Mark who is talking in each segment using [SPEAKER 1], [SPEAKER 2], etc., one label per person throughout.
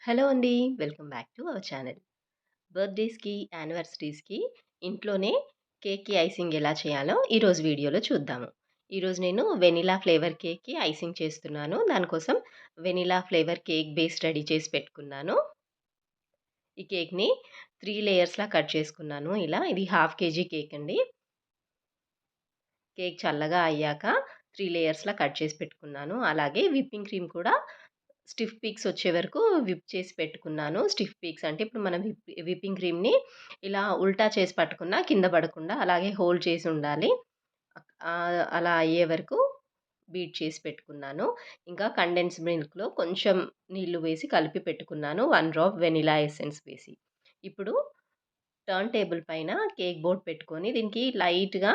[SPEAKER 1] Hello అండి. Welcome back to our channel. బర్త్‌డేస్‌కి, యానివర్సరీస్‌కి ఇంట్లోనే కేక్‌కి ఐసింగ్ ఎలా చేయాలో ఈరోజు వీడియోలో చూద్దాము. ఈరోజు నేను వెనిలా ఫ్లేవర్ కేక్‌కి ఐసింగ్ చేస్తున్నాను. దానికోసం vanilla flavour cake base ready చేసి పెట్టుకున్నాను. ఈ కేక్‌ని 3 లేయర్స్‌లా కట్ చేసుకున్నాను ఇలా. ఇది హాఫ్ కేజీ కేక్ అండి. కేక్ చల్లగా అయ్యాక 3 లేయర్స్‌లా కట్ చేసి పెట్టుకున్నాను. అలాగే విప్పింగ్ క్రీమ్ కూడా స్టిఫ్ పీక్స్ వచ్చే వరకు విప్ చేసి పెట్టుకున్నాను. స్టిఫ్ పీక్స్ అంటే ఇప్పుడు మనం విప్పింగ్ క్రీమ్‌ని ఇలా ఉల్టా చేసి పట్టుకున్నా కింద పడకుండా అలాగే హోల్డ్ చేసి ఉండాలి. అలా అయ్యే వరకు బీట్ చేసి పెట్టుకున్నాను. ఇంకా కండెన్స్ మిల్క్‌లో కొంచెం నీళ్లు వేసి కలిపి పెట్టుకున్నాను. 1 డ్రాప్ వెనిలా ఎసెన్స్ వేసి. ఇప్పుడు టర్న్ టేబుల్ పైన కేక్ బోర్డ్ పెట్టుకొని దీనికి లైట్‌గా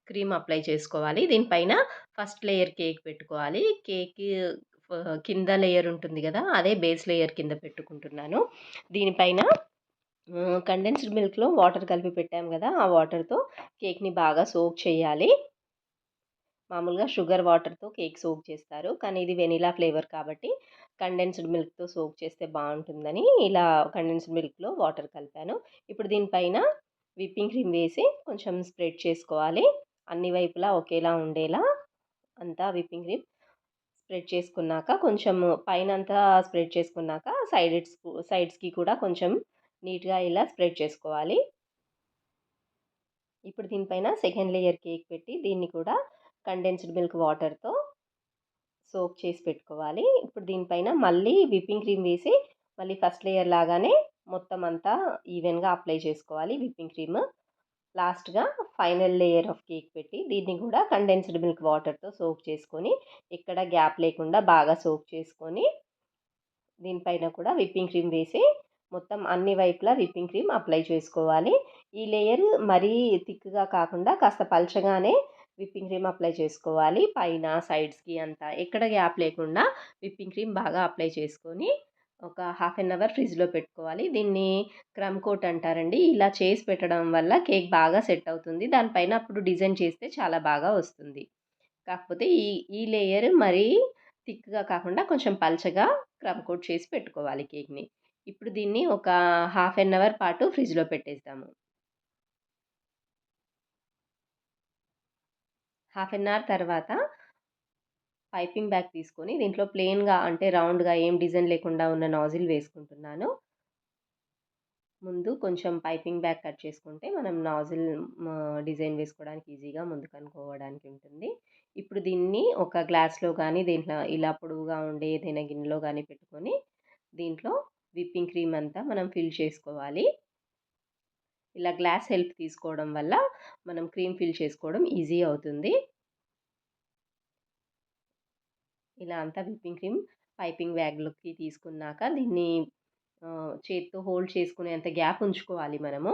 [SPEAKER 1] క్రీమ్ అప్లై చేసుకోవాలి. దీనిపైన ఫస్ట్ లేయర్ కేక్ పెట్టుకోవాలి. కింద లేయర్ ఉంటుంది గదా! అదే బేస్ లేయర్ కింద పెట్టుకుంటున్నాను. దీనిపైన కండెన్స్డ్ మిల్క్‌లో వాటర్ కలిపి పెట్టాం గదా! ఆ వాటర్‌తో కేక్‌ని బాగా సోక్ చేయాలి. మామూలుగా షుగర్ వాటర్‌తో కేక్ సోక్ చేస్తారు. కానీ ఇది వెనిలా ఫ్లేవర్ కాబట్టి కండెన్స్డ్ మిల్క్‌తో సోక్ చేస్తే బావుంటుందని ఇలా కండెన్స్డ్ మిల్క్‌లో వాటర్ కలిపాను. ఇప్పుడు దీనిపైన విప్పింగ్ క్రీమ్ వేసి కొంచెం స్ప్రెడ్ చేసుకోవాలి. అన్ని వైపులా ఒకేలా ఉండేలా అంతా విప్పింగ్ క్రీమ్ స్ప్రెడ్ చేసుకున్నాక కొంచెం పైనంతా స్ప్రెడ్ చేసుకున్నాక సైడ్స్‌కి కూడా కొంచెం నీట్‌గా ఇలా స్ప్రెడ్ చేసుకోవాలి. ఇప్పుడు దీనిపైన సెకండ్ లేయర్ కేక్ పెట్టి దీన్ని కూడా కండెన్స్డ్ మిల్క్ వాటర్‌తో సోక్ చేసి పెట్టుకోవాలి. ఇప్పుడు దీనిపైన మళ్ళీ విప్పింగ్ క్రీమ్ వేసి మళ్ళీ ఫస్ట్ లేయర్ లాగానే మొత్తం అంతా ఈవెన్‌గా అప్లై చేసుకోవాలి విప్పింగ్ క్రీమ్. లాస్ట్‌గా ఫైనల్ లేయర్ ఆఫ్ కేక్ పెట్టి దీన్ని కూడా కండెన్స్డ్ మిల్క్ వాటర్‌తో సోక్ చేసుకొని ఎక్కడ గ్యాప్ లేకుండా బాగా సోక్ చేసుకొని దీనిపైన కూడా విప్పింగ్ క్రీమ్ వేసి మొత్తం అన్ని వైపులా విప్పింగ్ క్రీమ్ అప్లై చేసుకోవాలి. ఈ లేయర్ మరీ థిక్‌గా కాకుండా కాస్త పల్చగానే విప్పింగ్ క్రీమ్ అప్లై చేసుకోవాలి. పైన, సైడ్స్‌కి అంతా ఎక్కడ గ్యాప్ లేకుండా విప్పింగ్ క్రీమ్ బాగా అప్లై చేసుకొని ఒక హాఫ్ అన్ అవర్ ఫ్రిడ్జ్‌లో పెట్టుకోవాలి. దీన్ని క్రమ్ కోట్ అంటారండి. ఇలా చేసి పెట్టడం వల్ల కేక్ బాగా సెట్ అవుతుంది. దానిపైన అప్పుడు డిజైన్ చేస్తే చాలా బాగా వస్తుంది. కాకపోతే ఈ ఈ లేయర్ మరీ థిక్‌గా కాకుండా కొంచెం పల్చగా క్రమ్ కోట్ చేసి పెట్టుకోవాలి కేక్‌ని. ఇప్పుడు దీన్ని ఒక హాఫ్ అన్ అవర్ పాటు ఫ్రిడ్జ్‌లో పెట్టేద్దాము. హాఫ్ అన్ అవర్ తర్వాత పైపింగ్ బ్యాగ్ తీసుకొని దీంట్లో ప్లెయిన్‌గా అంటే రౌండ్‌గా ఏం డిజైన్ లేకుండా ఉన్న నాజిల్ వేసుకుంటున్నాను. ముందు కొంచెం పైపింగ్ బ్యాగ్ కట్ చేసుకుంటే మనం నాజిల్ డిజైన్ వేసుకోవడానికి ఈజీగా ముందుకనుకోవడానికి ఉంటుంది. ఇప్పుడు దీన్ని ఒక గ్లాస్‌లో గానీ, దీంట్లో ఇలా పొడవుగా ఉండే ఏదైనా గిన్నెలో గానీ పెట్టుకొని, దీంట్లో విప్పింగ్ క్రీమ్ అంతా మనం ఫిల్ చేసుకోవాలి. ఇలా గ్లాస్ హెల్ప్ తీసుకోవడం వల్ల మనం క్రీమ్ ఫిల్ చేసుకోవడం ఈజీ అవుతుంది. ఇలా అంతా విప్పింగ్ క్రీమ్ పైపింగ్ బ్యాగ్‌లోకి తీసుకున్నాక దీన్ని చేత్తో హోల్డ్ చేసుకునేంత గ్యాప్ ఉంచుకోవాలి మనము.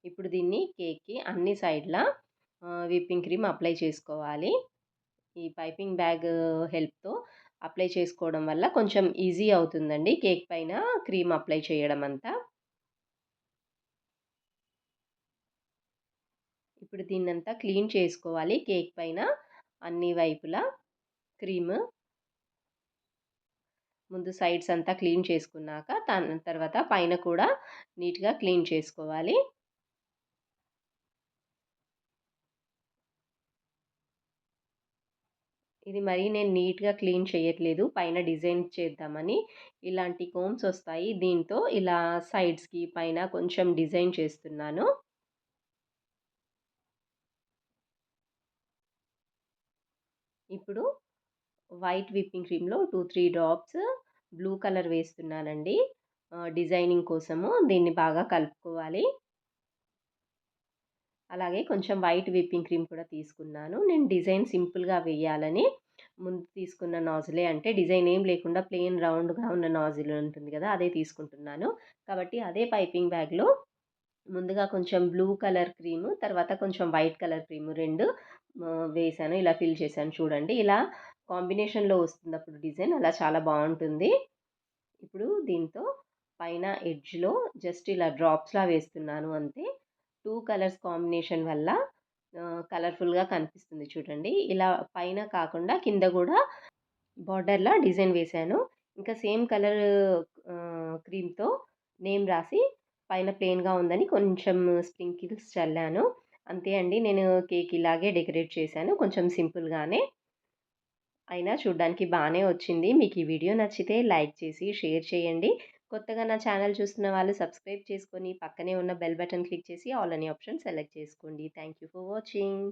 [SPEAKER 1] ఇప్పుడు దీన్ని కేక్‌కి అన్ని సైడ్‌లా విప్పింగ్ క్రీమ్ అప్లై చేసుకోవాలి. ఈ పైపింగ్ బ్యాగ్ హెల్ప్‌తో అప్లై చేసుకోవడం వల్ల కొంచెం ఈజీ అవుతుందండి కేక్ పైన క్రీమ్ అప్లై చేయడం అంతా. ఇప్పుడు దీన్నంతా క్లీన్ చేసుకోవాలి కేక్ పైన అన్ని వైపులా క్రీమ్. ముందు సైడ్స్ అంతా క్లీన్ చేసుకున్నాక తర్వాత పైన కూడా నీట్‌గా క్లీన్ చేసుకోవాలి. ఇది మరీ నేను నీట్‌గా క్లీన్ చేయట్లేదు. పైన డిజైన్ చేద్దామని. ఇలాంటి కోమ్స్ ఒస్తాయి. దీంతో ఇలా సైడ్స్‌కి, పైన కొంచెం డిజైన్ చేస్తున్నాను. ఇప్పుడు వైట్ విప్పింగ్ క్రీమ్‌లో 2, 3 డ్రాప్స్ బ్లూ కలర్ వేస్తున్నానండి. డిజైనింగ్ కోసము. దీన్ని బాగా కలుపుకోవాలి. అలాగే కొంచెం వైట్ విప్పింగ్ క్రీమ్ కూడా తీసుకున్నాను. నేను డిజైన్ సింపుల్‌గా వేయాలని ముందు తీసుకున్న నాజిలే అంటే డిజైన్ ఏం లేకుండా ప్లెయిన్ రౌండ్‌గా ఉన్న నాజిల్ ఉంటుంది గదా! అదే తీసుకుంటున్నాను. కాబట్టి అదే పైపింగ్ బ్యాగ్‌లో ముందుగా కొంచెం బ్లూ కలర్ క్రీము, తర్వాత కొంచెం వైట్ కలర్ క్రీము 2 వేశాను. ఇలా ఫిల్ చేశాను చూడండి. ఇలా కాంబినేషన్‌లో వస్తుందప్పుడు డిజైన్ అలా చాలా బావుంటుంది. ఇప్పుడు దీంతో పైన ఎడ్జ్‌లో జస్ట్ ఇలా డ్రాప్స్‌లా వేస్తున్నాను అంతే. 2 కలర్స్ కాంబినేషన్ వల్ల కలర్‌ఫుల్‌గా కనిపిస్తుంది చూడండి. ఇలా పైన కాకుండా కింద గూడా బార్డర్‌లా డిజైన్ వేశాను. ఇంకా సేమ్ కలర్ క్రీమ్‌తో నేమ్ రాసి పైన ప్లెయిన్‌గా ఉందని కొంచెం స్ప్రింకిల్స్ చల్లాను. అంతే అండి. నేను కేక్ ఇలాగే డెకరేట్ చేశాను. కొంచెం సింపుల్‌గానే. అయినా చూడ్డానికి బానే వచ్చింది. మీకు ఈ వీడియో నచ్చితే లైక్ చేసి, షేర్ చేయండి. కొత్తగా నా ఛానల్ చూస్తున్న వాళ్ళు సబ్స్క్రైబ్ చేసుకొని, పక్కనే ఉన్న బెల్ బటన్ క్లిక్ చేసి ఆల్ అనే ఆప్షన్ సెలెక్ట్ చేసుకోండి. Thank you for watching.